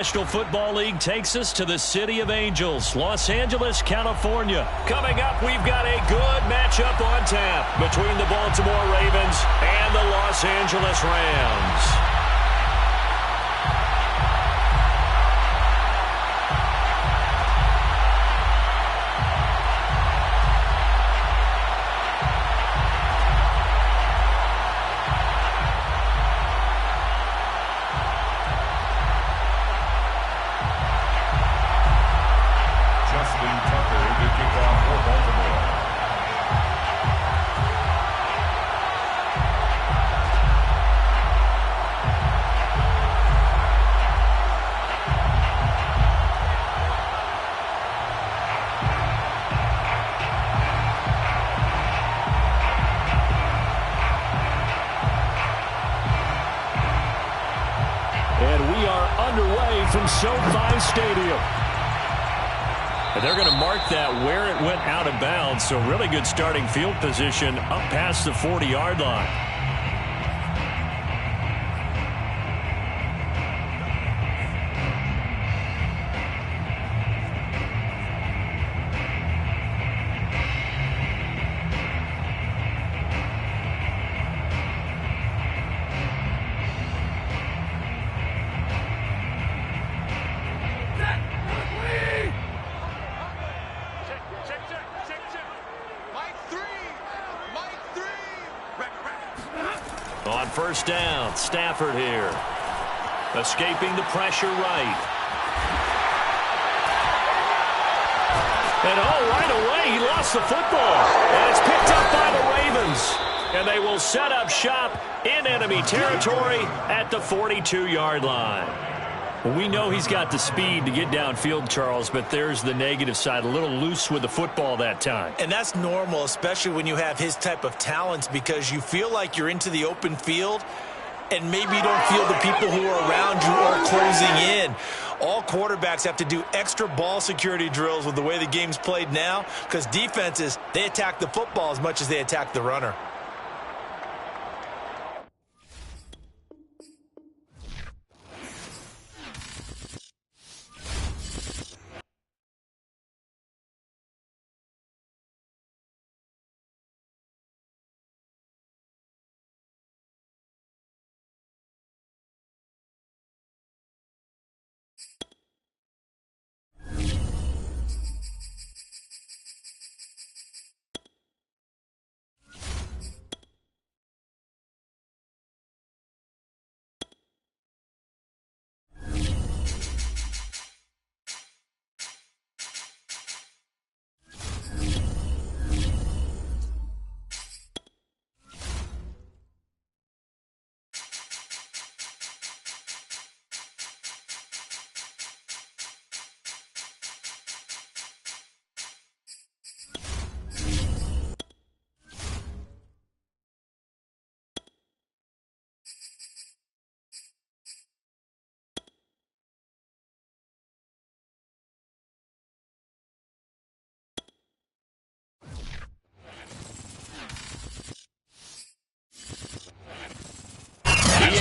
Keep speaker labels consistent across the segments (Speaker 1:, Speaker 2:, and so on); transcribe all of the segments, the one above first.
Speaker 1: National Football League takes us to the City of Angels, Los Angeles, California. Coming up, we've got a good matchup on tap between the Baltimore Ravens and the Los Angeles Rams. Underway from SoFi Stadium. And they're going to mark that where it went out of bounds, so really good starting field position up past the 40-yard line. On first down, Stafford here. Escaping the pressure right. And right away, he lost the football. And it's picked up by the Ravens. And they will set up shop in enemy territory at the 42-yard line. Well, we know he's got the speed to get downfield, Charles, but there's the negative side. A little loose with the football that time.
Speaker 2: And that's normal, especially when you have his type of talents, because you feel like you're into the open field and maybe you don't feel the people who are around you are closing in. All quarterbacks have to do extra ball security drills with the way the game's played now, because defenses, they attack the football as much as they attack the runner.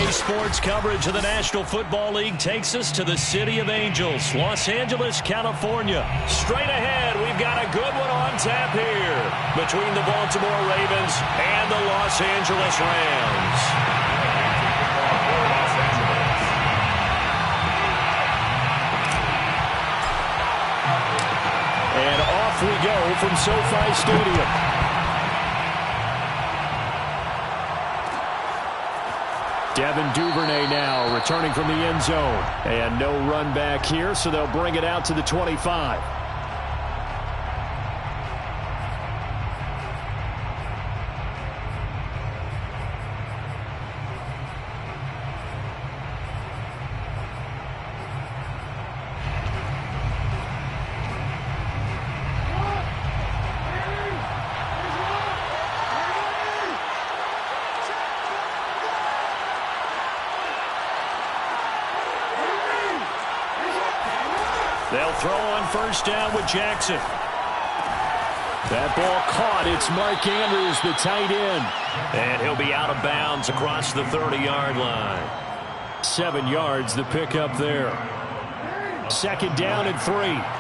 Speaker 1: Sports coverage of the National Football League takes us to the City of Angels, Los Angeles, California. Straight ahead, we've got a good one on tap here between the Baltimore Ravens and the Los Angeles Rams. And off we go from SoFi Stadium. Devin Duvernay now returning from the end zone. And no run back here, so they'll bring it out to the 25. They'll throw on first down with Jackson. That ball caught. It's Mark Andrews, the tight end. And he'll be out of bounds across the 30-yard line. 7 yards, the pickup there. 2nd down and 3.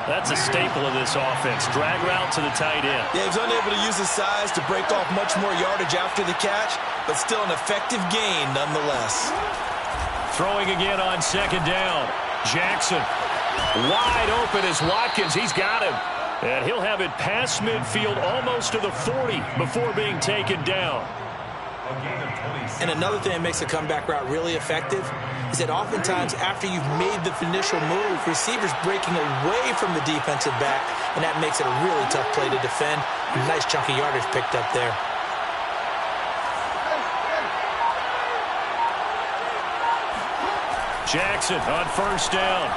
Speaker 1: That's a staple of this offense. Drag route to the tight end.
Speaker 2: Yeah, he's unable to use his size to break off much more yardage after the catch, but still an effective gain nonetheless.
Speaker 1: Throwing again on 2nd down. Jackson wide open as Watkins. He's got him. And he'll have it past midfield almost to the 40 before being taken down.
Speaker 2: And another thing that makes a comeback route really effective is that oftentimes after you've made the initial move, receivers breaking away from the defensive back, and that makes it a really tough play to defend. A nice chunk of yardage picked up there.
Speaker 1: Jackson on 1st down.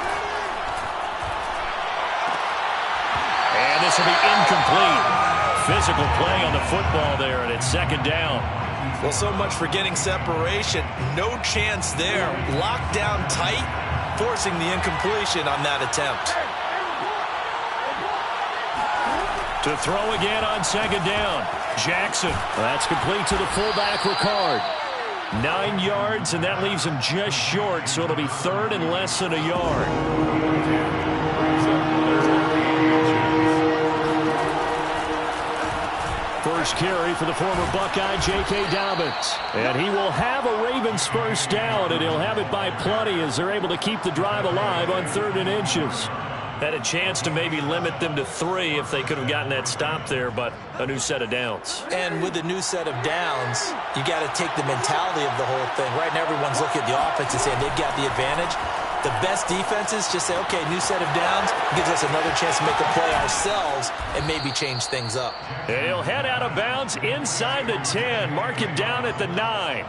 Speaker 1: And this will be incomplete. Physical play on the football there, and it's 2nd down.
Speaker 2: Well, so much for getting separation. No chance there. Locked down tight, forcing the incompletion on that attempt.
Speaker 1: To throw again on 2nd down. Jackson. That's complete to the fullback, Ricard. 9 yards, and that leaves him just short, so it'll be 3rd and less than a yard. First carry for the former Buckeye, J.K. Dobbins. And he will have a Ravens first down, and he'll have it by plenty as they're able to keep the drive alive on 3rd and inches. Had a chance to maybe limit them to 3 if they could have gotten that stop there, but a new set of downs.
Speaker 2: And with the new set of downs, you got to take the mentality of the whole thing. Right now, everyone's looking at the offense and saying they've got the advantage. The best defenses just say, okay, new set of downs, gives us another chance to make a play ourselves and maybe change things up.
Speaker 1: And he'll head out of bounds inside the 10, mark it down at the 9.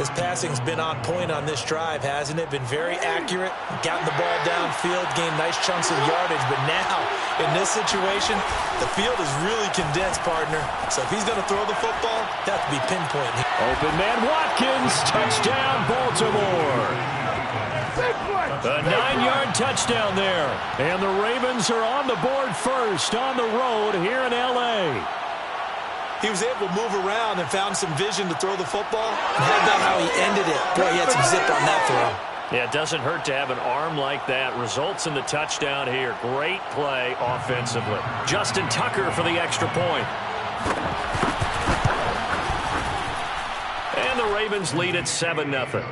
Speaker 2: His passing's been on point on this drive, hasn't it? Been very accurate, gotten the ball downfield, gained nice chunks of yardage. But now, in this situation, the field is really condensed, partner. So if he's going to throw the football, that has to be pinpoint.
Speaker 1: Open man Watkins, touchdown Baltimore. A 9-yard touchdown there. And the Ravens are on the board first on the road here in L.A.
Speaker 2: He was able to move around and found some vision to throw the football. And how about how he ended it? Boy, he had some zip on that throw.
Speaker 1: Yeah, it doesn't hurt to have an arm like that. Results in the touchdown here. Great play offensively. Justin Tucker for the extra point. And the Ravens lead at 7-0.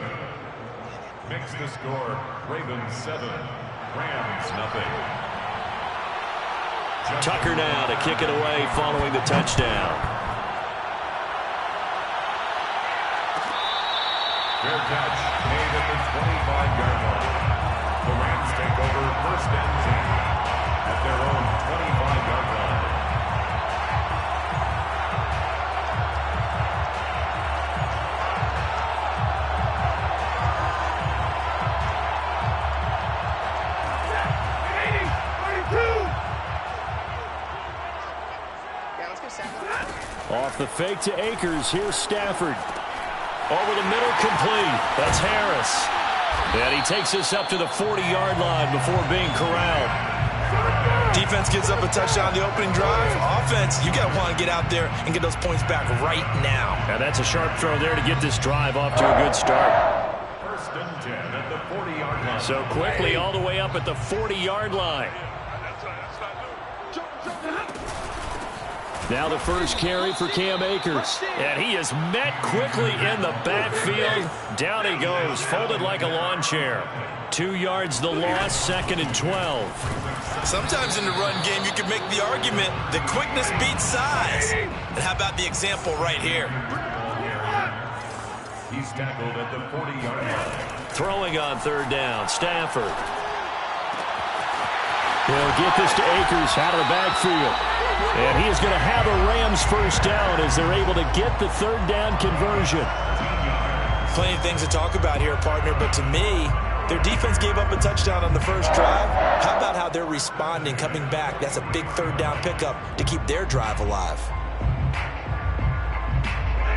Speaker 3: Makes the score Ravens 7, Rams 0.
Speaker 1: Tucker now to kick it away following the touchdown.
Speaker 3: Fair catch made at the 25-yard line. The Rams take over 1st and 10 at their own 25-yard line.
Speaker 1: Off the fake to Akers. Here's Stafford. Over the middle, complete. That's Harris. And he takes us up to the 40-yard line before being corralled.
Speaker 2: Defense gives up a touchdown the opening drive. Offense, you got to want to get out there and get those points back right now.
Speaker 1: And that's a sharp throw there to get this drive off to a good start.
Speaker 3: 1st and 10 at the 40-yard line.
Speaker 1: So quickly all the way up at the 40-yard line. Now the first carry for Cam Akers. And he is met quickly in the backfield. Down he goes, folded like a lawn chair. 2 yards the loss, 2nd and 12.
Speaker 2: Sometimes in the run game, you can make the argument that quickness beats size. And how about the example right here?
Speaker 3: He's tackled at the 40-yard line.
Speaker 1: Throwing on 3rd down, Stafford. He'll get this to Akers out of the backfield. And he is going to have a Rams first down as they're able to get the 3rd down conversion.
Speaker 2: Plenty of things to talk about here, partner, but to me, their defense gave up a touchdown on the first drive. How about how they're responding, coming back? That's a big 3rd down pickup to keep their drive alive.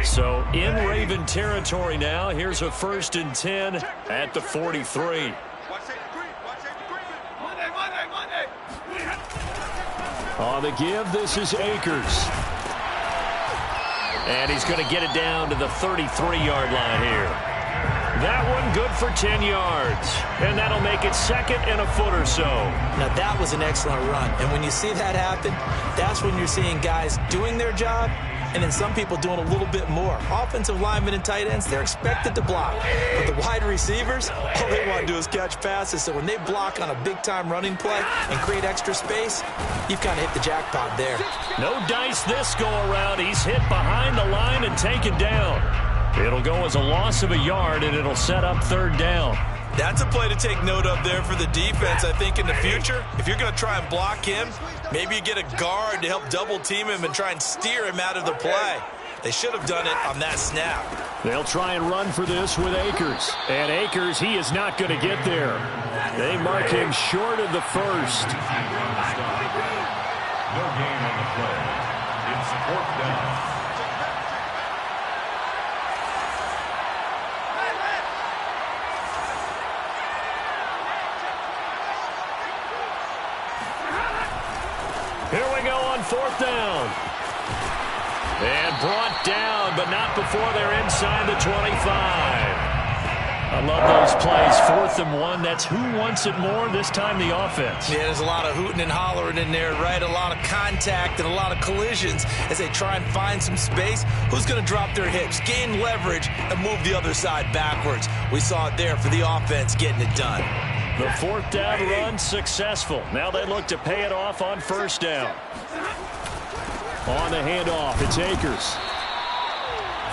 Speaker 1: So in Raven territory now, here's a 1st and 10 at the 43. On the give, this is Akers. And he's going to get it down to the 33-yard line here. That one good for 10 yards. And that'll make it second and a foot or so.
Speaker 2: Now, that was an excellent run. And when you see that happen, that's when you're seeing guys doing their job and then some people doing a little bit more. Offensive linemen and tight ends, they're expected to block. But the wide receivers, all they want to do is catch passes. So when they block on a big-time running play and create extra space, you've kind of hit the jackpot there.
Speaker 1: No dice this go-around. He's hit behind the line and taken down. It'll go as a loss of a yard, and it'll set up third down.
Speaker 2: That's a play to take note of there for the defense, I think, in the future. If you're going to try and block him, maybe you get a guard to help double-team him and try and steer him out of the play. They should have done it on that snap.
Speaker 1: They'll try and run for this with Akers. And Akers, he is not going to get there. They mark him short of the first.
Speaker 3: No gain on the play. It's fourth down.
Speaker 1: Here we go on fourth down. And brought down, but not before they're inside the 25. I love those plays. 4th and 1. That's who wants it more, this time the offense.
Speaker 2: Yeah, there's a lot of hooting and hollering in there, right? A lot of contact and a lot of collisions as they try and find some space. Who's going to drop their hips, gain leverage, and move the other side backwards? We saw it there for the offense getting it done.
Speaker 1: The 4th down run successful. Now they look to pay it off on first down. On the handoff, it's Akers.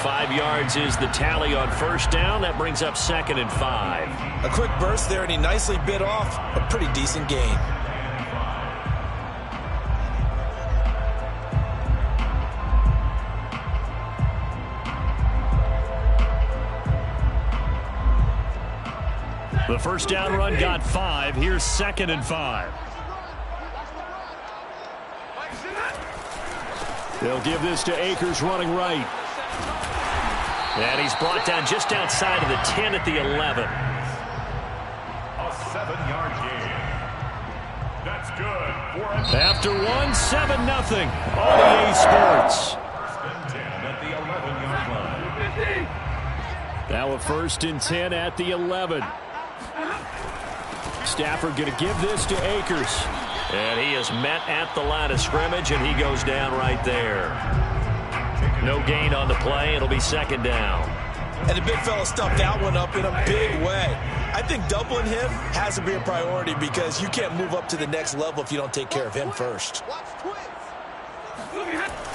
Speaker 1: 5 yards is the tally on first down. That brings up 2nd and 5.
Speaker 2: A quick burst there, and he nicely bit off a pretty decent gain.
Speaker 1: The first down run got 5. Here's 2nd and 5. They'll give this to Akers running right. And he's brought down just outside of the 10 at the 11.
Speaker 3: A 7-yard gain. That's good.
Speaker 1: After 1, 7-0 on EA Sports.
Speaker 3: First and 10 at the 11-yard line.
Speaker 1: Now a 1st and 10 at the 11. Stafford going to give this to Akers. And he is met at the line of scrimmage, and he goes down right there. No gain on the play. It'll be 2nd down.
Speaker 2: And the big fella stuffed that one up in a big way. I think doubling him has to be a priority because you can't move up to the next level if you don't take care of him first.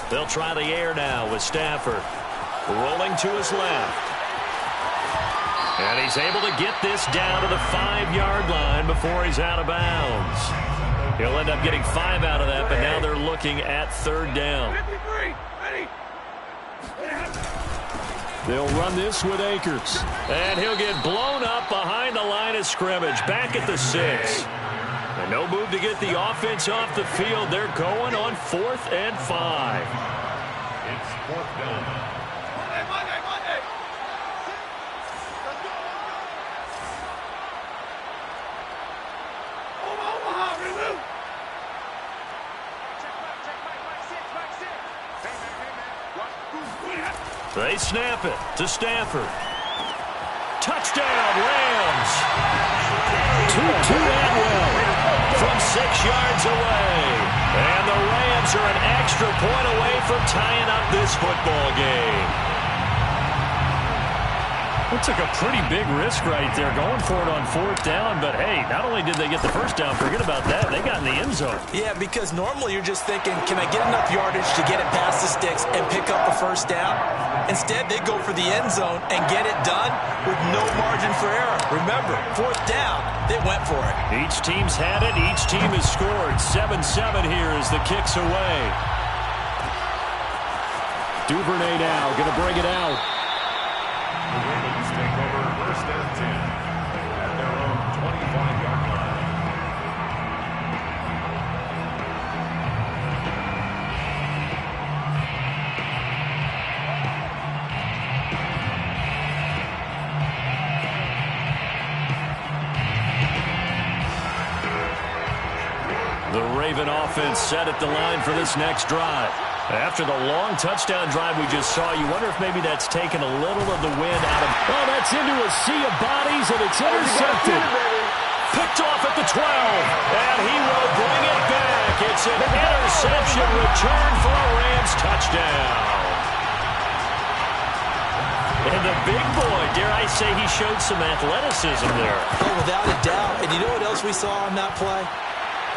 Speaker 1: They'll try the air now with Stafford. Rolling to his left. And he's able to get this down to the 5-yard line before he's out of bounds. He'll end up getting 5 out of that, but now they're looking at 3rd down. They'll run this with Akers. And he'll get blown up behind the line of scrimmage, back at the 6. And no move to get the offense off the field. They're going on 4th and 5.
Speaker 3: It's 4th down.
Speaker 1: They snap it to Stafford. Touchdown, Rams. To Atwell from 6 yards away. And the Rams are an extra point away from tying up this football game. It took a pretty big risk right there going for it on 4th down. But, hey, not only did they get the first down, forget about that, they got in the end zone.
Speaker 2: Yeah, because normally you're just thinking, can I get enough yardage to get it past the sticks and pick up a first down? Instead, they go for the end zone and get it done with no margin for error. Remember, 4th down, they went for it.
Speaker 1: Each team's had it. Each team has scored. 7-7 here as the kick's away. Duvernay now going to bring it out.
Speaker 3: The Ravens take over 1st and 10 at their own 25-yard line.
Speaker 1: The Raven offense set at the line for this next drive. After the long touchdown drive we just saw, you wonder if maybe that's taken a little of the wind out of...
Speaker 4: Oh, that's into a sea of bodies, and it's intercepted.
Speaker 1: Picked off at the 12, and he will bring it back. It's an interception return for a Rams touchdown. And the big boy, dare I say, he showed some athleticism there.
Speaker 2: Oh, without a doubt. And you know what else we saw on that play?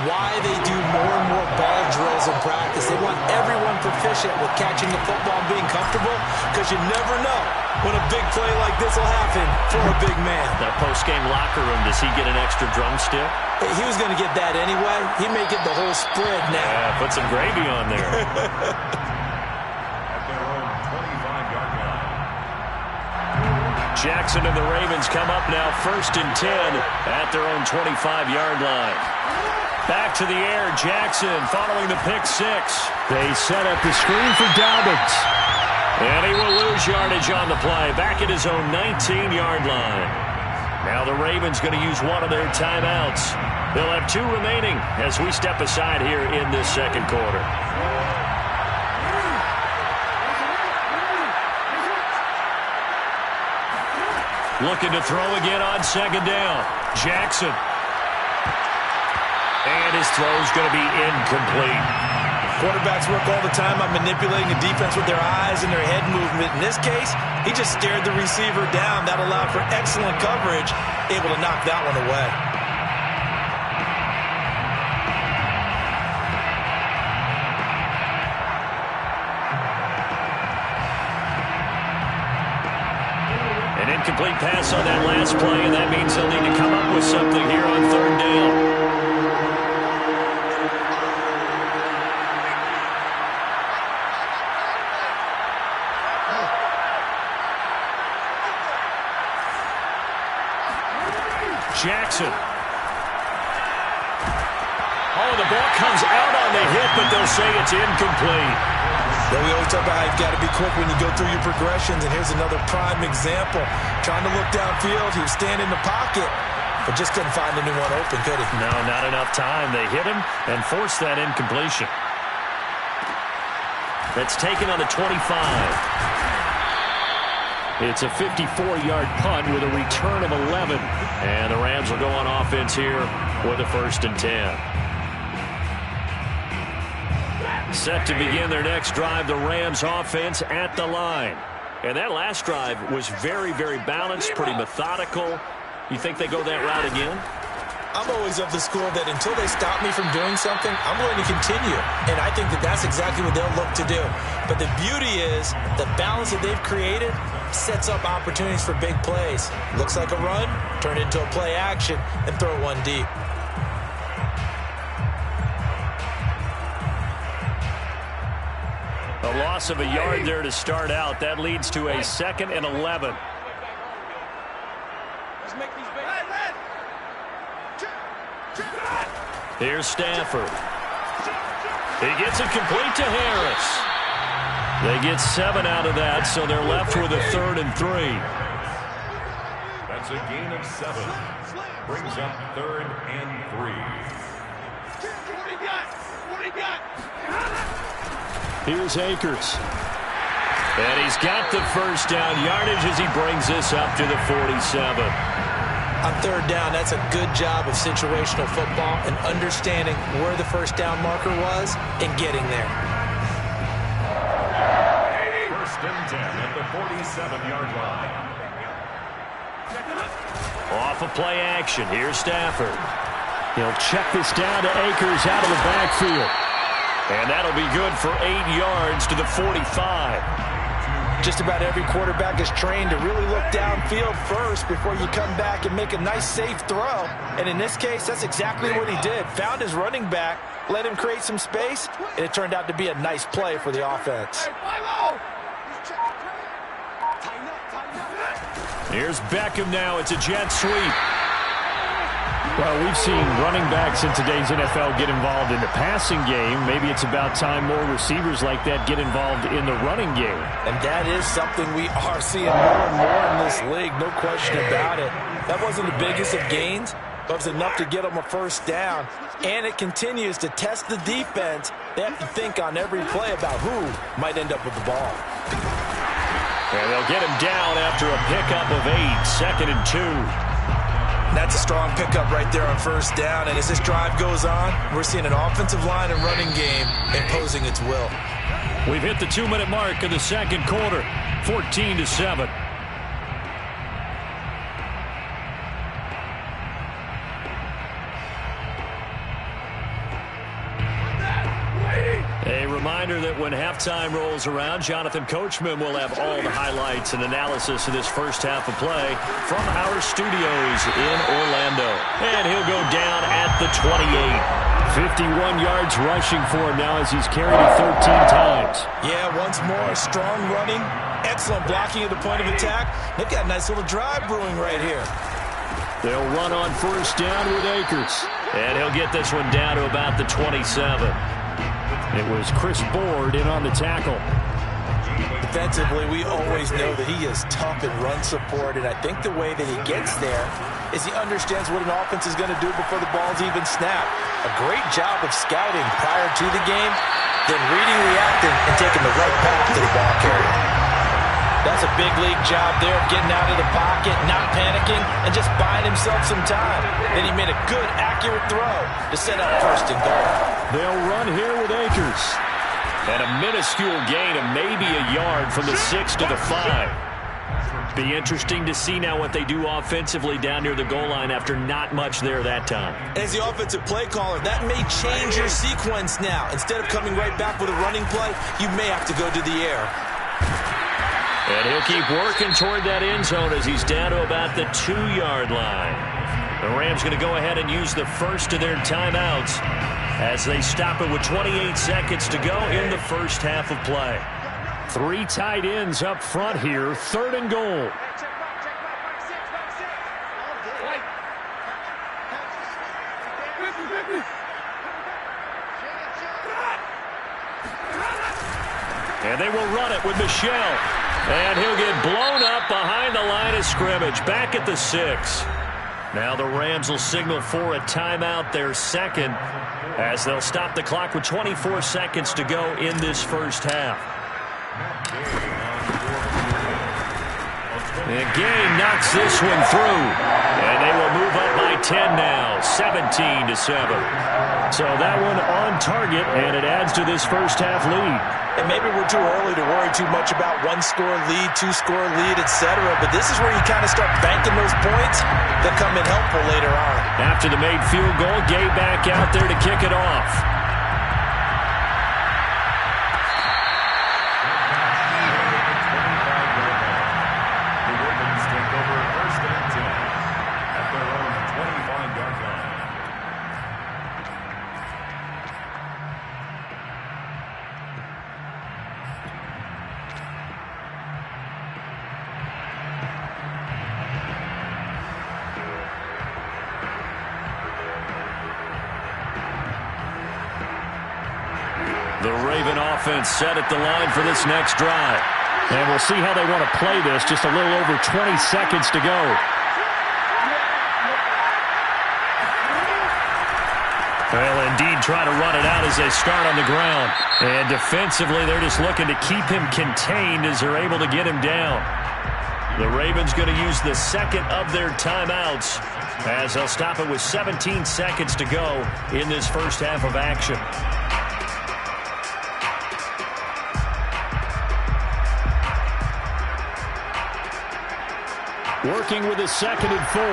Speaker 2: Why they do more and more ball drills in practice. They want everyone proficient with catching the football and being comfortable, because you never know when a big play like this will happen for a big man.
Speaker 1: That post-game locker room, does he get an extra drumstick?
Speaker 2: He was going to get that anyway. He may get the whole spread now.
Speaker 1: Yeah, put some gravy on there.
Speaker 3: At their own 25-yard line.
Speaker 1: Jackson and the Ravens come up now 1st and 10 at their own 25-yard line. Back to the air, Jackson following the pick 6.
Speaker 4: They set up the screen for Dobbins.
Speaker 1: And he will lose yardage on the play, back at his own 19-yard line. Now the Ravens going to use one of their timeouts. They'll have 2 remaining as we step aside here in this second quarter. Looking to throw again on 2nd down. Jackson. And his throw's going to be incomplete.
Speaker 2: Quarterbacks work all the time on manipulating the defense with their eyes and their head movement. In this case, he just stared the receiver down. That allowed for excellent coverage, able to knock that one away.
Speaker 1: An incomplete pass on that last play, and that means they'll need to come up with something here on 3rd down. Jackson. Oh, the ball comes out on the hit, but they'll say it's incomplete.
Speaker 2: Yeah, we always talk about how you've got to be quick when you go through your progressions, and here's another prime example. Trying to look downfield, he was standing in the pocket, but just couldn't find anyone open, could he?
Speaker 1: No, not enough time. They hit him and forced that incompletion. That's taken on the 25. It's a 54-yard punt with a return of 11. And the Rams will go on offense here with a 1st and 10. Set to begin their next drive, the Rams offense at the line. And that last drive was very, very balanced, pretty methodical. You think they go that route again?
Speaker 2: I'm always of the school that until they stop me from doing something, I'm going to continue. And I think that that's exactly what they'll look to do. But the beauty is the balance that they've created sets up opportunities for big plays. Looks like a run, turn into a play action, and throw one deep.
Speaker 1: A loss of a yard there to start out. That leads to a 2nd and 11. Here's Stafford. He gets it complete to Harris. They get 7 out of that, so they're left with a 3rd and 3.
Speaker 3: That's a gain of 7. Brings up 3rd and 3.
Speaker 1: Here's Akers. And he's got the 1st down yardage as he brings this up to the 47.
Speaker 2: On 3rd down, that's a good job of situational football and understanding where the 1st down marker was and getting there.
Speaker 3: 1st and 10 at the 47-yard line.
Speaker 1: Off of play action. Here's Stafford. He'll check this down to Akers out of the backfield. And that'll be good for 8 yards to the 45.
Speaker 2: Just about every quarterback is trained to really look downfield first before you come back and make a nice, safe throw. And in this case, that's exactly what he did. Found his running back, let him create some space, and it turned out to be a nice play for the offense.
Speaker 1: Here's Beckham now. It's a jet sweep.
Speaker 4: Well, we've seen running backs in today's NFL get involved in the passing game. Maybe it's about time more receivers like that get involved in the running game.
Speaker 2: And that is something we are seeing more and more in this league, no question about it. That wasn't the biggest of gains, was enough to get them a first down, and it continues to test the defense. They have to think on every play about who might end up with the ball.
Speaker 1: And they'll get him down after a pickup of 8, 2nd and 2.
Speaker 2: That's a strong pickup right there on first down, and as this drive goes on, we're seeing an offensive line and running game imposing its will.
Speaker 1: We've hit the 2-minute mark of the second quarter, 14-7. A reminder that when halftime rolls around, Jonathan Coachman will have all the highlights and analysis of this first half of play from our studios in Orlando. And he'll go down at the 28. 51 yards rushing for him now as he's carried it 13 times.
Speaker 2: Yeah, once more, strong running, excellent blocking at the point of attack. They've got a nice little drive brewing right here.
Speaker 1: They'll run on first down with Akers. And he'll get this one down to about the 27. It was Chris Board in on the tackle.
Speaker 2: Defensively, we always know that he is tough in run support, and I think the way that he gets there is he understands what an offense is going to do before the ball's even snapped. A great job of scouting prior to the game, then reading, reacting, and taking the right path to the ball carrier. That's a big league job there of getting out of the pocket, not panicking, and just buying himself some time. Then he made a good, accurate throw to set up first and goal.
Speaker 1: They'll run here with Akers. And a minuscule gain of maybe a yard from the 6 to the 5. Be interesting to see now what they do offensively down near the goal line after not much there that time.
Speaker 2: As the offensive play caller, that may change your sequence now. Instead of coming right back with a running play, you may have to go to the air.
Speaker 1: And he'll keep working toward that end zone as he's down to about the 2-yard line. The Rams going to go ahead and use the first of their timeouts as they stop it with 28 seconds to go in the first half of play. 3 tight ends up front here, 3rd and goal. And they will run it with Michel. And he'll get blown up behind the line of scrimmage, back at the 6. Now the Rams will signal for a timeout, their second, as they'll stop the clock with 24 seconds to go in this first half. And Gain knocks this one through. And they will move up by 10 now, 17-7. So that one on target, and it adds to this first half lead.
Speaker 2: And maybe we're too early to worry too much about 1-score lead, 2-score lead, etc. But this is where you kind of start banking those points that come in helpful later on.
Speaker 1: After the made field goal, Gay back out there to kick it off.
Speaker 3: The Ravens take over first and 10 at their own 25-yard line.
Speaker 1: The Raven offense set at the line for this next drive.
Speaker 4: And we'll see how they want to play this. Just a little over 20 seconds to go.
Speaker 1: They'll indeed try to run it out as they start on the ground. And defensively, they're just looking to keep him contained as they're able to get him down. The Ravens going to use the second of their timeouts as they'll stop it with 17 seconds to go in this first half of action.
Speaker 4: Working with a 2nd and 4.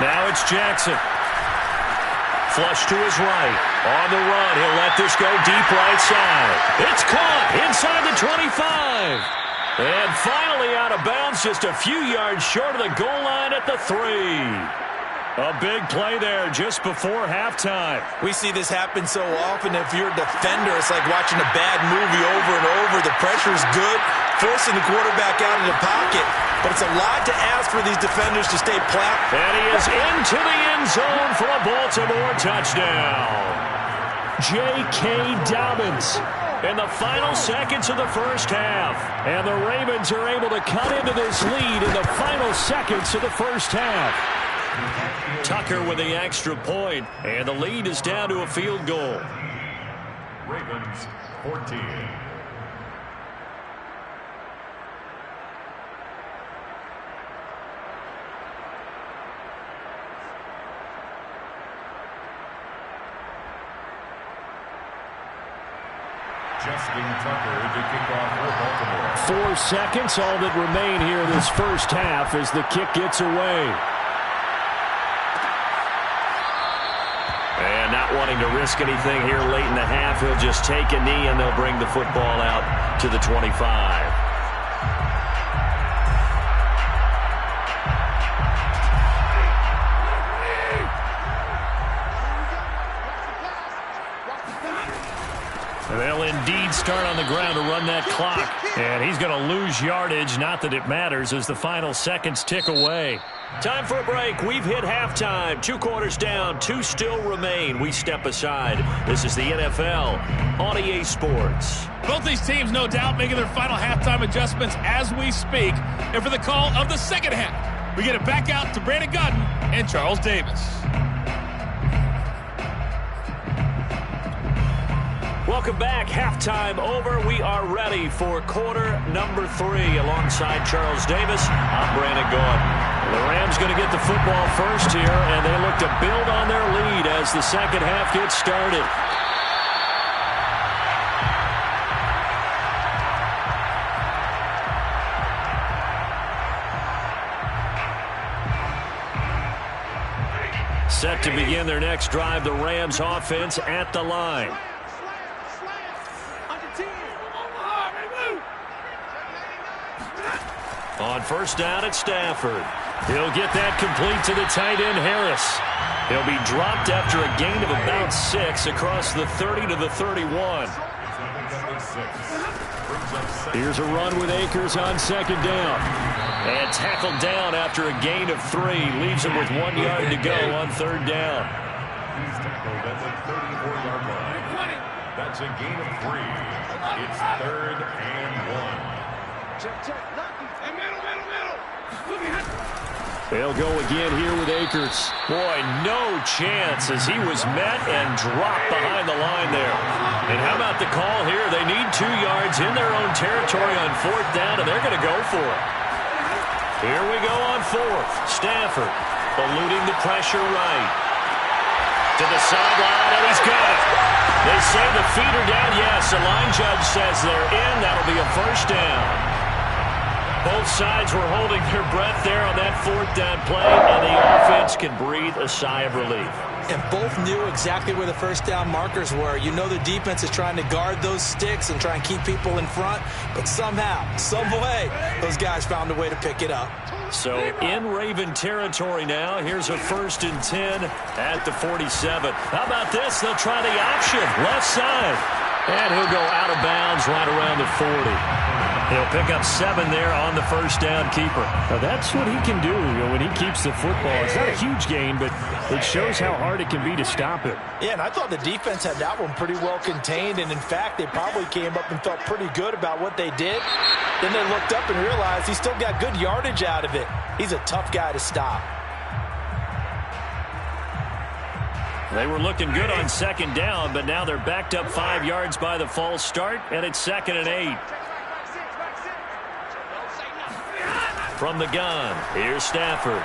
Speaker 1: Now it's Jackson. Flush to his right. On the run, he'll let this go deep right side. It's caught inside the 25. And finally out of bounds, just a few yards short of the goal line at the 3. A big play there just before halftime.
Speaker 2: We see this happen so often. If you're a defender, it's like watching a bad movie over and over. The pressure's good, forcing the quarterback out of the pocket. But it's a lot to ask for these defenders to stay flat.
Speaker 1: And he is into the end zone for a Baltimore touchdown. J.K. Dobbins in the final seconds of the first half. And the Ravens are able to cut into this lead in the final seconds of the first half. Tucker with the extra point, and the lead is down to a field goal.
Speaker 3: Ravens 14. Justin Tucker to kick off for Baltimore.
Speaker 4: 4 seconds, all that remain here in this first half as the kick gets away.
Speaker 1: And not wanting to risk anything here late in the half, he'll just take a knee and they'll bring the football out to the 25. They'll indeed start on the ground to run that clock. And he's going to lose yardage, not that it matters, as the final seconds tick away. Time for a break. We've hit halftime. 2 quarters down, 2 still remain. We step aside. This is the NFL on EA Sports.
Speaker 5: Both these teams, no doubt, making their final halftime adjustments as we speak. And for the call of the second half, we get it back out to Brandon Godden and Charles Davis.
Speaker 1: Welcome back. Halftime over. We are ready for quarter number 3. Alongside Charles Davis, I'm Brandon Gaudin. The Rams going to get the football first here, and they look to build on their lead as the second half gets started. Set to begin their next drive, the Rams offense at the line. On first down, it's Stafford. He'll get that complete to the tight end, Harris. He'll be dropped after a gain of about 6 across the 30 to the 31. Here's a run with Akers on second down. And tackled down after a gain of 3. Leaves him with 1 yard to go on third down.
Speaker 3: He's tackled at the 34-yard line. That's a gain of 3. It's 3rd and 1.
Speaker 6: Check.
Speaker 1: They'll go again here with Akers. Boy, no chance as he was met and dropped behind the line there. And how about the call here? They need 2 yards in their own territory on fourth down, and they're going to go for it. Here we go on fourth. Stafford eluding the pressure right. To the sideline, and he's got it. They say the feet are down. Yes, the line judge says they're in. That'll be a first down. Both sides were holding their breath there on that fourth down play, and the offense can breathe a sigh of relief.
Speaker 2: And both knew exactly where the first down markers were. You know the defense is trying to guard those sticks and try and keep people in front, but somehow, some way, those guys found a way to pick it up.
Speaker 1: So in Raven territory now. Here's a 1st and 10 at the 47. How about this? They'll try the option, left side. And he'll go out of bounds right around the 40. He'll pick up 7 there on the first down keeper.
Speaker 4: Now that's what he can do when he keeps the football. It's not a huge gain, but it shows how hard it can be to stop it.
Speaker 2: Yeah, and I thought the defense had that one pretty well contained, and in fact, they probably came up and felt pretty good about what they did. Then they looked up and realized he still got good yardage out of it. He's a tough guy to stop.
Speaker 1: They were looking good on second down, but now they're backed up 5 yards by the false start, and it's 2nd and 8. From the gun, here's Stafford.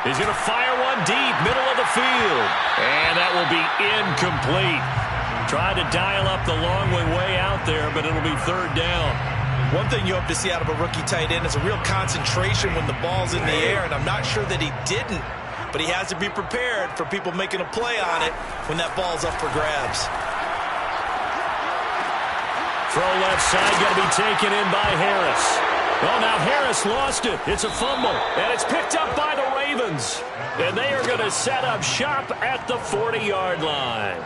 Speaker 1: He's going to fire one deep, middle of the field. And that will be incomplete. Tried to dial up the long way out there, but it'll be 3rd down.
Speaker 2: One thing you hope to see out of a rookie tight end is a real concentration when the ball's in the air, and I'm not sure that he didn't. But he has to be prepared for people making a play on it when that ball's up for grabs.
Speaker 1: Throw left side, going to be taken in by Harris. Oh, now Harris lost it. It's a fumble, and it's picked up by the Ravens. Ravens. And they are going to set up shop at the 40-yard line.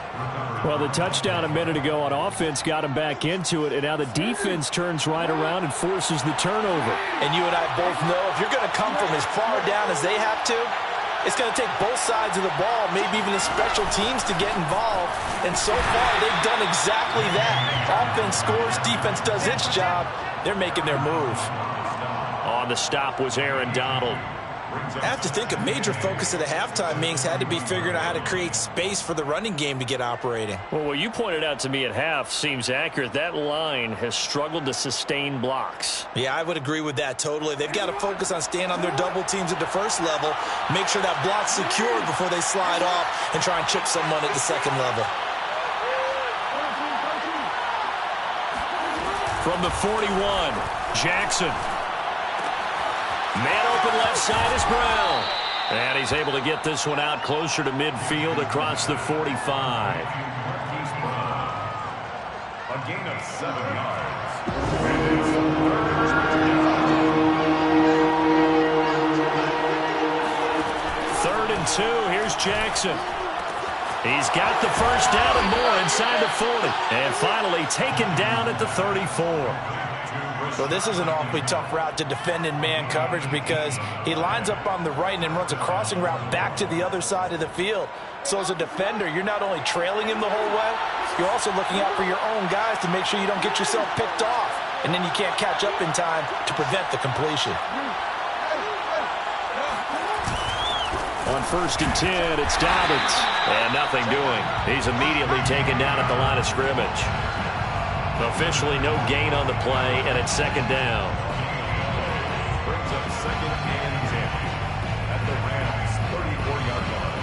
Speaker 4: Well, the touchdown a minute ago on offense got him back into it, and now the defense turns right around and forces the turnover.
Speaker 2: And you and I both know if you're going to come from as far down as they have to, it's going to take both sides of the ball, maybe even the special teams to get involved. And so far, they've done exactly that. Offense scores, defense does its job. They're making their move.
Speaker 1: On the stop was Aaron Donald.
Speaker 2: I have to think a major focus of the halftime meetings had to be figuring out how to create space for the running game to get operating.
Speaker 1: Well, what you pointed out to me at half seems accurate. That line has struggled to sustain blocks.
Speaker 2: Yeah, I would agree with that totally. They've got to focus on staying on their double teams at the first level, make sure that block's secured before they slide off and try and chip someone at the second level.
Speaker 1: From the 41, Jackson. Man open left side is Brown. And he's able to get this one out closer to midfield across the 45.
Speaker 3: A gain of 7 yards.
Speaker 1: Third and 2. Here's Jackson. He's got the first down and more inside the 40. And finally taken down at the 34.
Speaker 2: So this is an awfully tough route to defend in man coverage because he lines up on the right and then runs a crossing route back to the other side of the field. So as a defender, you're not only trailing him the whole way, you're also looking out for your own guys to make sure you don't get yourself picked off. And then you can't catch up in time to prevent the completion.
Speaker 1: On 1st and 10, it's Dobbins. And nothing doing. He's immediately taken down at the line of scrimmage. Officially no gain on the play, and it's second down.
Speaker 3: Brings up 2nd and 10 at the Rams' 34-yard line.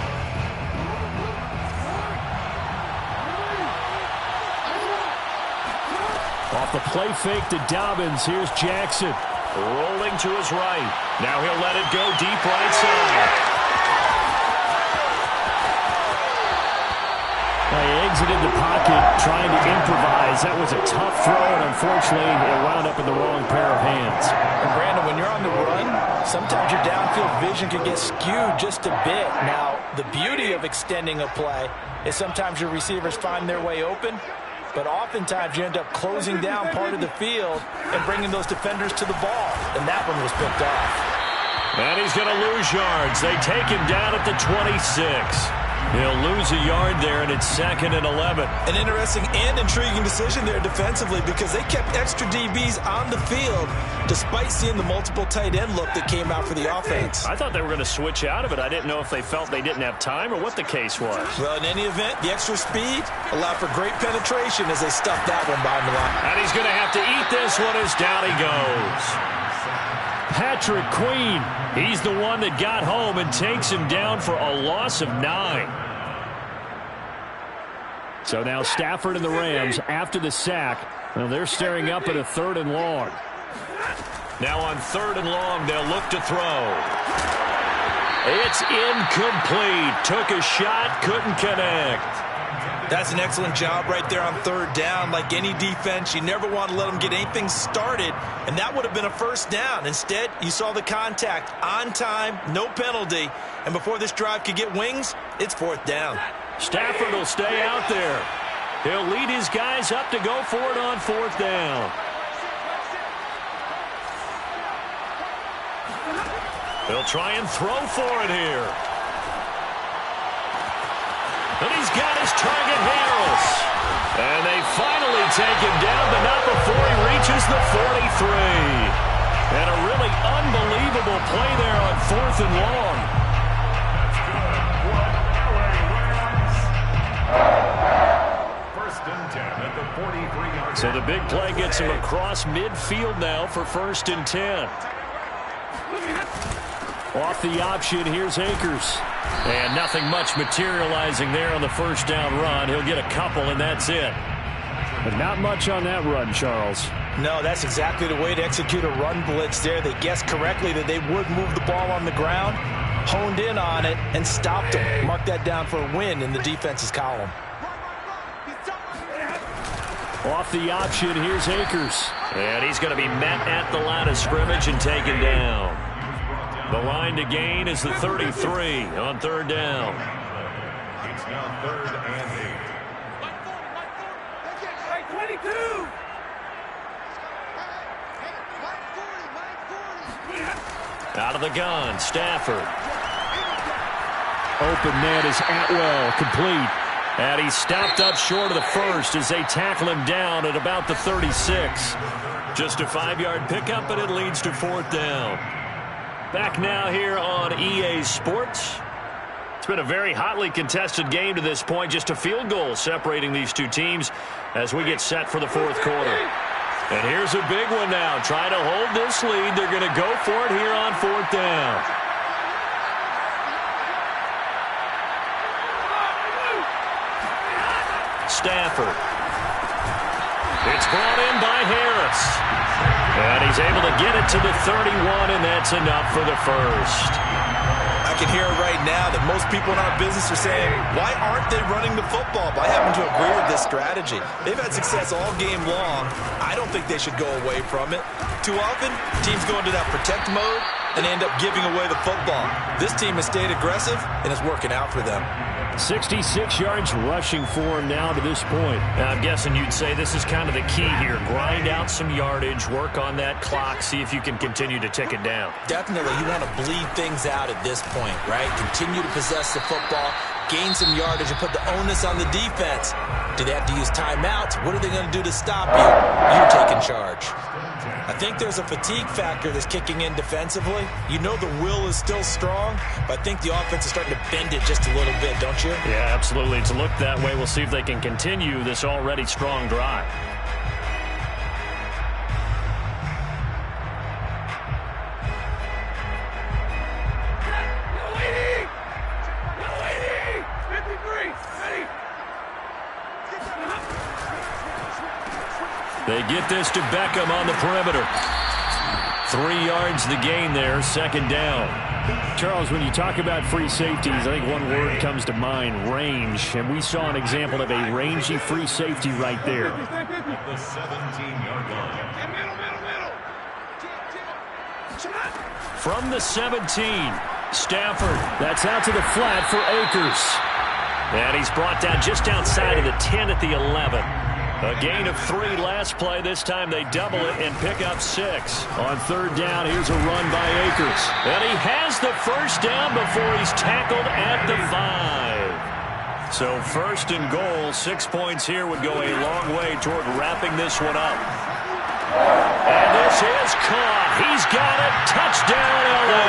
Speaker 4: Off the play fake to Dobbins, here's Jackson.
Speaker 1: Rolling to his right. Now he'll let it go deep right side.
Speaker 4: He exited the pocket trying to improvise. That was a tough throw, and unfortunately, it wound up in the wrong pair of hands.
Speaker 2: And Brandon, when you're on the run, sometimes your downfield vision can get skewed just a bit. Now, the beauty of extending a play is sometimes your receivers find their way open, but oftentimes you end up closing down part of the field and bringing those defenders to the ball, and that one was picked off.
Speaker 1: And he's going to lose yards. They take him down at the 26. He'll lose a yard there, and it's 2nd and 11.
Speaker 2: An interesting and intriguing decision there defensively because they kept extra DBs on the field despite seeing the multiple tight end look that came out for the offense.
Speaker 1: I thought they were going to switch out of it. I didn't know if they felt they didn't have time or what the case was.
Speaker 2: Well, in any event, the extra speed allowed for great penetration as they stuffed that one behind the line.
Speaker 1: And he's going to have to eat this one as down he goes. Patrick Queen, he's the one that got home and takes him down for a loss of 9. So now Stafford and the Rams, after the sack, well, they're staring up at a 3rd and long. Now on 3rd and long, they'll look to throw. It's incomplete. Took a shot, couldn't connect.
Speaker 2: That's an excellent job right there on 3rd down. Like any defense, you never want to let them get anything started, and that would have been a 1st down. Instead, you saw the contact on time, no penalty, and before this drive could get wings, it's 4th down.
Speaker 1: Stafford will stay out there. He'll lead his guys up to go for it on 4th down. He'll try and throw for it here. And he's got his target, Harris. And they finally take him down, but not before he reaches the 43. And a really unbelievable play there on 4th and long. So the big play gets him across midfield now for 1st and 10. Off the option, here's Akers. And nothing much materializing there on the 1st down run. He'll get a couple, and that's it.
Speaker 4: But not much on that run, Charles.
Speaker 2: No, that's exactly the way to execute a run blitz there. They guessed correctly that they would move the ball on the ground, honed in on it, and stopped them. Mark that down for a win in the defense's column.
Speaker 4: Off the option, here's Akers.
Speaker 1: And he's going to be met at the line of scrimmage and taken down. The line to gain is the 33 on third down.
Speaker 3: It's now 3rd and 8.
Speaker 5: 22.
Speaker 1: Out of the gun, Stafford.
Speaker 4: Open net is Atwell, complete.
Speaker 1: And he's stopped up short of the first as they tackle him down at about the 36. Just a 5-yard pickup, and it leads to 4th down. Back now here on EA Sports. It's been a very hotly contested game to this point. Just a field goal separating these two teams as we get set for the 4th quarter. And here's a big one now. Try to hold this lead. They're going to go for it here on 4th down. Stafford. It's brought in by Harris. And he's able to get it to the 31, and that's enough for the first.
Speaker 2: I can hear it right now that most people in our business are saying, why aren't they running the football? But I happen to agree with this strategy. They've had success all game long. I don't think they should go away from it. Too often, teams go into that protect mode and end up giving away the football. This team has stayed aggressive, and it's working out for them.
Speaker 4: 66 yards rushing for him now to this point.
Speaker 1: Now, I'm guessing you'd say this is kind of the key here. Grind out some yardage, work on that clock, see if you can continue to tick it down.
Speaker 2: Definitely, you want to bleed things out at this point, right? Continue to possess the football, gain some yardage, and put the onus on the defense. Do they have to use timeouts? What are they going to do to stop you? You're taking charge. I think there's a fatigue factor that's kicking in defensively. You know the will is still strong, but I think the offense is starting to bend it just a little bit, don't you?
Speaker 1: Yeah, absolutely. It's looked that way. We'll see if they can continue this already strong drive. They get this to Beckham on the perimeter. 3 yards the gain there, 2nd down.
Speaker 4: Charles, when you talk about free safeties, I think one word comes to mind, range. And we saw an example of a rangy free safety right there.
Speaker 3: At the 17-yard line.
Speaker 1: From the 17, Stafford.
Speaker 4: That's out to the flat for Akers.
Speaker 1: And he's brought down just outside of the 10 at the 11. A gain of 3 last play. This time they double it and pick up 6.
Speaker 4: On 3rd down, here's a run by Akers.
Speaker 1: And he has the first down before he's tackled at the 5. So 1st and goal, 6 points here would go a long way toward wrapping this one up. And this is caught. He's got it. Touchdown, L.A.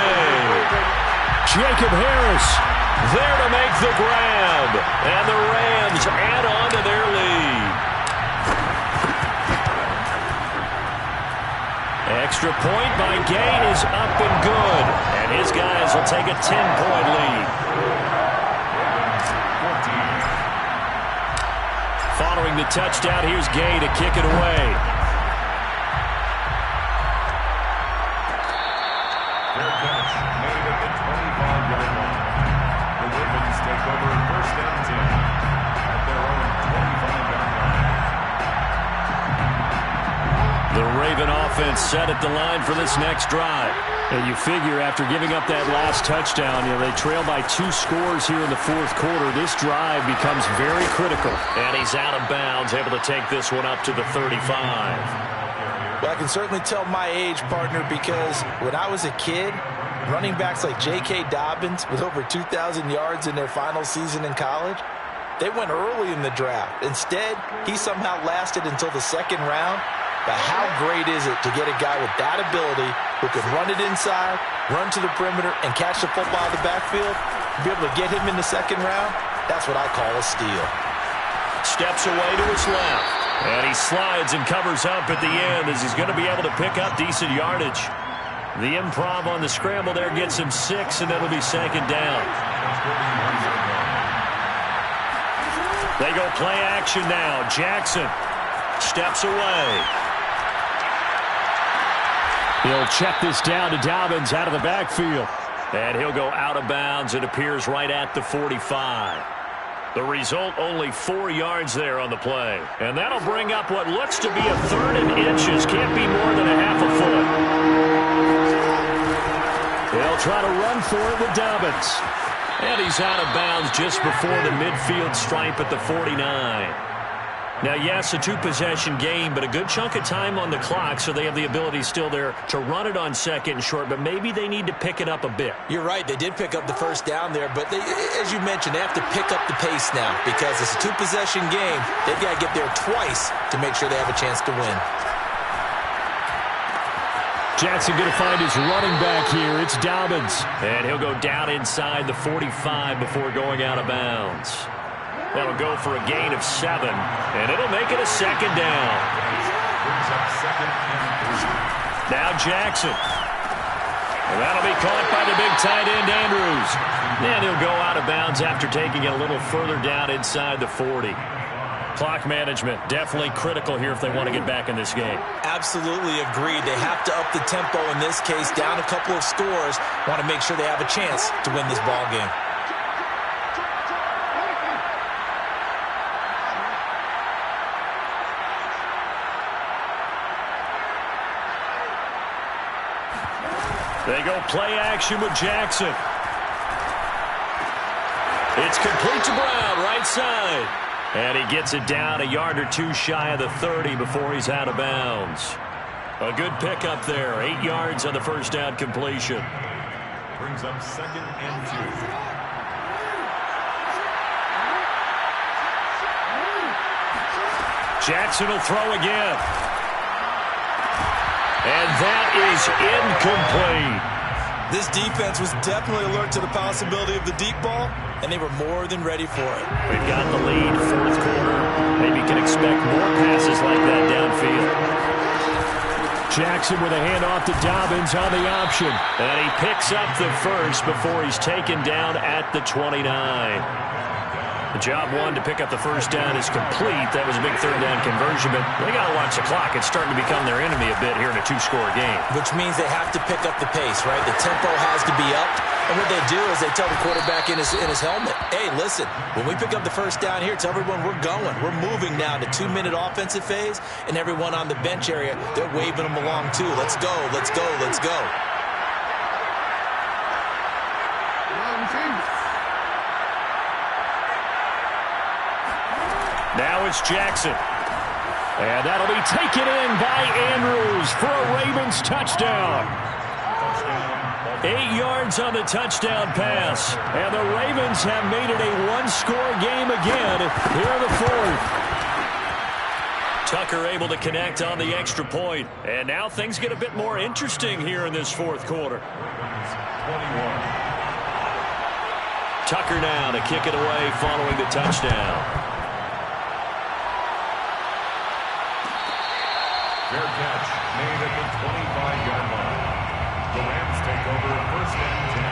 Speaker 4: Jacob Harris
Speaker 1: there to make the grab. And the Rams add on to their lead. Extra point by Gay is up and good. And his guys will take a 10-point lead. Following the touchdown, here's Gay to kick it away.
Speaker 3: Their catch made at the 25-yard line. The Ravens take over 1st and 10 at their own 25-yard line.
Speaker 1: The Raven offense set at the line for this next drive.
Speaker 4: And you figure after giving up that last touchdown, they trail by 2 scores here in the 4th quarter. This drive becomes very critical.
Speaker 1: And he's out of bounds, able to take this one up to the 35.
Speaker 2: Well, I can certainly tell my age, partner, because when I was a kid, running backs like J.K. Dobbins with over 2,000 yards in their final season in college, they went early in the draft. Instead, he somehow lasted until the 2nd round. But how great is it to get a guy with that ability who can run it inside, run to the perimeter, and catch the football out of the backfield? Be able to get him in the 2nd round? That's what I call a steal.
Speaker 1: Steps away to his left. And he slides and covers up at the end as he's going to be able to pick up decent yardage. The improv on the scramble there gets him 6, and it'll be 2nd down. They go play action now. Jackson steps away.
Speaker 4: He'll check this down to Dobbins out of the backfield.
Speaker 1: And he'll go out of bounds. It appears right at the 45. The result, only 4 yards there on the play. And that'll bring up what looks to be a 3rd and inches. Can't be more than a half a foot. They'll
Speaker 4: They'll try to run for it with Dobbins.
Speaker 1: And he's out of bounds just before the midfield stripe at the 49. Now, yes, a two-possession game, but a good chunk of time on the clock, so they have the ability still there to run it on second and short, but maybe they need to pick it up a bit.
Speaker 2: You're right. They did pick up the first down there, but as you mentioned, they have to pick up the pace now because it's a two-possession game. They've got to get there twice to make sure they have a chance to win.
Speaker 4: Jackson going to find his running back here. It's Dobbins.
Speaker 1: And he'll go down inside the 45 before going out of bounds. That'll go for a gain of 7, and it'll make it a second down. Now Jackson. And that'll be caught by the big tight end, Andrews. And he'll go out of bounds after taking it a little further down inside the 40. Clock management, definitely critical here if they want to get back in this game.
Speaker 2: Absolutely agreed. They have to up the tempo in this case, down a couple of scores. Want to make sure they have a chance to win this ball game.
Speaker 1: They go play action with Jackson. It's complete to Brown, right side. And he gets it down a yard or two shy of the 30 before he's out of bounds. A good pickup there. 8 yards on the first down completion.
Speaker 3: Brings up 2nd and 2.
Speaker 1: Jackson will throw again. And that is incomplete.
Speaker 2: This defense was definitely alert to the possibility of the deep ball, and they were more than ready for it.
Speaker 1: We've got the lead, fourth quarter. Maybe can expect more passes like that downfield.
Speaker 4: Jackson with a handoff to Dobbins on the option.
Speaker 1: And he picks up the first before he's taken down at the 29. The job one to pick up the first down is complete. That was a big third down conversion, but they got to watch the clock. It's starting to become their enemy a bit here in a two-score game.
Speaker 2: Which means they have to pick up the pace, right? The tempo has to be upped. And what they do is they tell the quarterback in his helmet, hey, listen, when we pick up the first down here, tell everyone we're going. We're moving now to 2-minute offensive phase, and everyone on the bench area, they're waving them along too. Let's go, let's go, let's go.
Speaker 1: Now it's Jackson.
Speaker 4: And that'll be taken in by Andrews for a Ravens touchdown.
Speaker 1: 8 yards on the touchdown pass.
Speaker 4: And the Ravens have made it a one-score game again here in the fourth.
Speaker 1: Tucker able to connect on the extra point. And now things get a bit more interesting here in this fourth quarter.
Speaker 3: 21.
Speaker 1: Tucker now to kick it away following the touchdown.
Speaker 3: Fair catch made at the 25-yard line. The Rams take over 1st and 10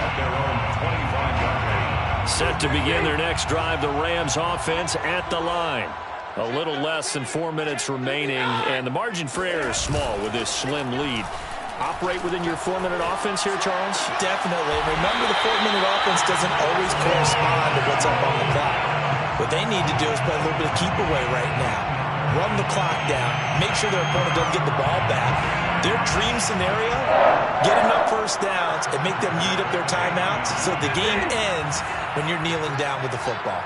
Speaker 3: at their own 25-yard line.
Speaker 1: Set to begin their next drive, the Rams offense at the line. A little less than 4 minutes remaining, and the margin for error is small with this slim lead. Operate within your 4-minute offense here, Charles?
Speaker 2: Definitely. Remember, the 4-minute offense doesn't always correspond to what's up on the clock. What they need to do is play a little bit of keep away right now. Run the clock down, make sure their opponent doesn't get the ball back. Their dream scenario, get enough first downs and make them eat up their timeouts so the game ends when you're kneeling down with the football.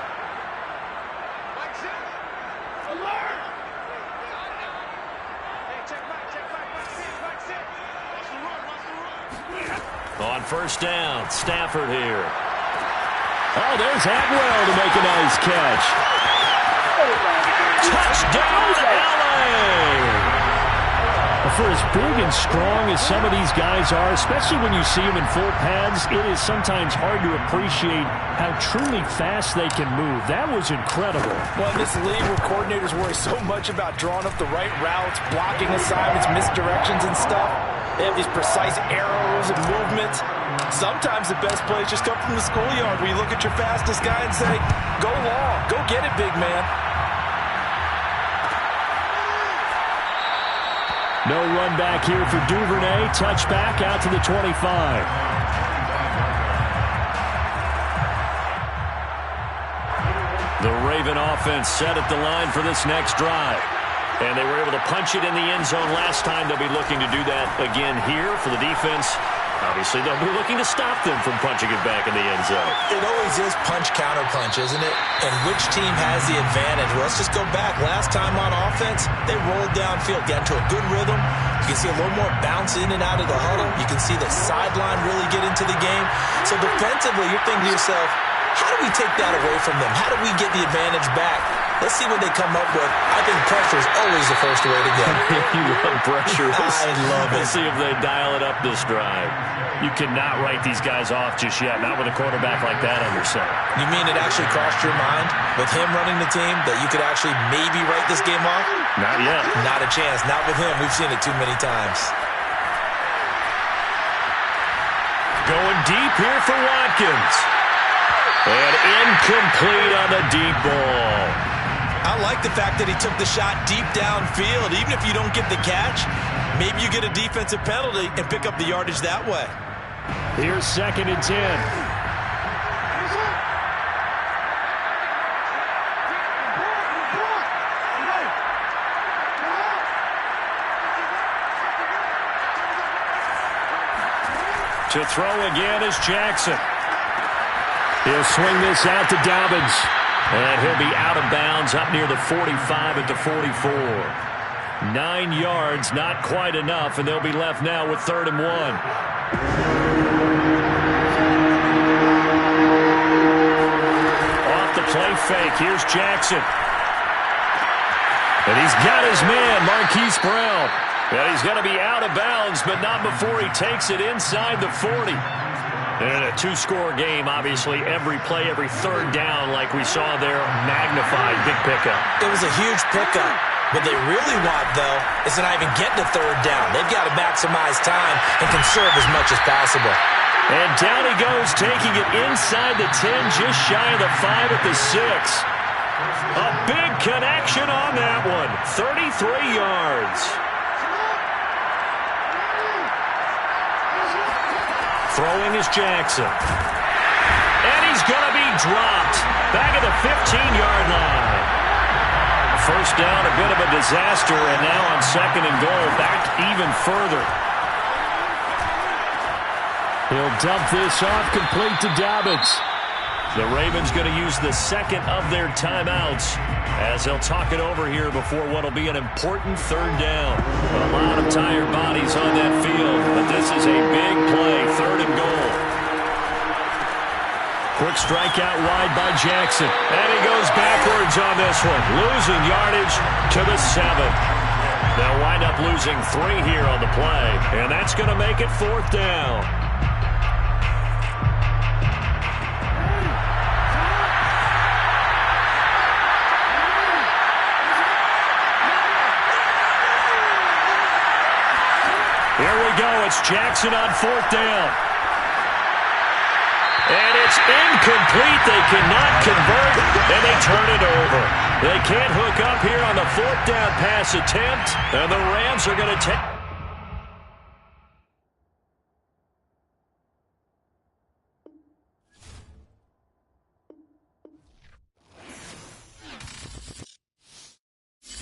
Speaker 1: On first down, Stafford here.
Speaker 4: Oh, there's Atwell to make a nice catch.
Speaker 1: Touchdown, LA!
Speaker 4: For as big and strong as some of these guys are, especially when you see them in full pads, it is sometimes hard to appreciate how truly fast they can move. That was incredible.
Speaker 6: Well, in this league where coordinators worry so much about drawing up the right routes, blocking assignments, misdirections and stuff, they have these precise arrows and movements. Sometimes the best plays just come from the schoolyard where you look at your fastest guy and say, go long, go get it, big man.
Speaker 4: No run back here for Duvernay. Touchback out to the 25.
Speaker 1: The Raven offense set at the line for this next drive. And they were able to punch it in the end zone last time. They'll be looking to do that again here for the defense. Obviously, they'll be looking to stop them from punching it back in the end zone.
Speaker 2: It always is punch-counter-punch, isn't it? And which team has the advantage? Well, let's just go back. Last time on offense, they rolled downfield, got into a good rhythm. You can see a little more bounce in and out of the huddle. You can see the sideline really get into the game. So defensively, you're thinking to yourself, how do we take that away from them? How do we get the advantage back? Let's see what they come up with. I think pressure is always the first way to go.
Speaker 1: You love pressure.
Speaker 2: I love it.
Speaker 1: We'll see if they dial it up this drive. You cannot write these guys off just yet, not with a quarterback like that under center.
Speaker 2: You mean it actually crossed your mind with him running the team that you could actually maybe write this game off?
Speaker 1: Not yet.
Speaker 2: Not a chance. Not with him. We've seen it too many times.
Speaker 1: Going deep here for Watkins. And incomplete on the deep ball.
Speaker 2: I like the fact that he took the shot deep downfield. Even if you don't get the catch, maybe you get a defensive penalty and pick up the yardage that way.
Speaker 4: Here's 2nd and 10. To throw again is Jackson. He'll swing this out to Dobbins. And he'll be out of bounds up near the 45 at the 44. 9 yards, not quite enough, and they'll be left now with 3rd and 1. Off the play fake, here's Jackson. And he's got his man, Marquise Brown. And he's going to be out of bounds, but not before he takes it inside the 40. And in a 2-score game, obviously, every play, every 3rd down, like we saw there, magnified, big pickup.
Speaker 2: It was a huge pickup. What they really want, though, is to not even get to 3rd down. They've got to maximize time and conserve as much as possible.
Speaker 1: And down he goes, taking it inside the 10, just shy of the 5 at the 6. A big connection on that one, 33 yards. Throwing is Jackson. And he's going to be dropped back at the 15-yard line. First down, a bit of a disaster, and now on 2nd and goal, back even further.
Speaker 4: He'll dump this off, complete to Dobbins.
Speaker 1: The Ravens going to use the 2nd of their timeouts as they'll talk it over here before what will be an important 3rd down. A lot of tired bodies on that field, but this is a big play, 3rd and goal.
Speaker 4: Quick strike out wide by Jackson.
Speaker 1: And he goes backwards on this one, losing yardage to the 7. They'll wind up losing 3 here on the play, and that's going to make it 4th down. Here we go. It's Jackson on 4th down. And it's incomplete. They cannot convert, and they turn it over. They can't hook up here on the 4th down pass attempt, and the Rams are going to take...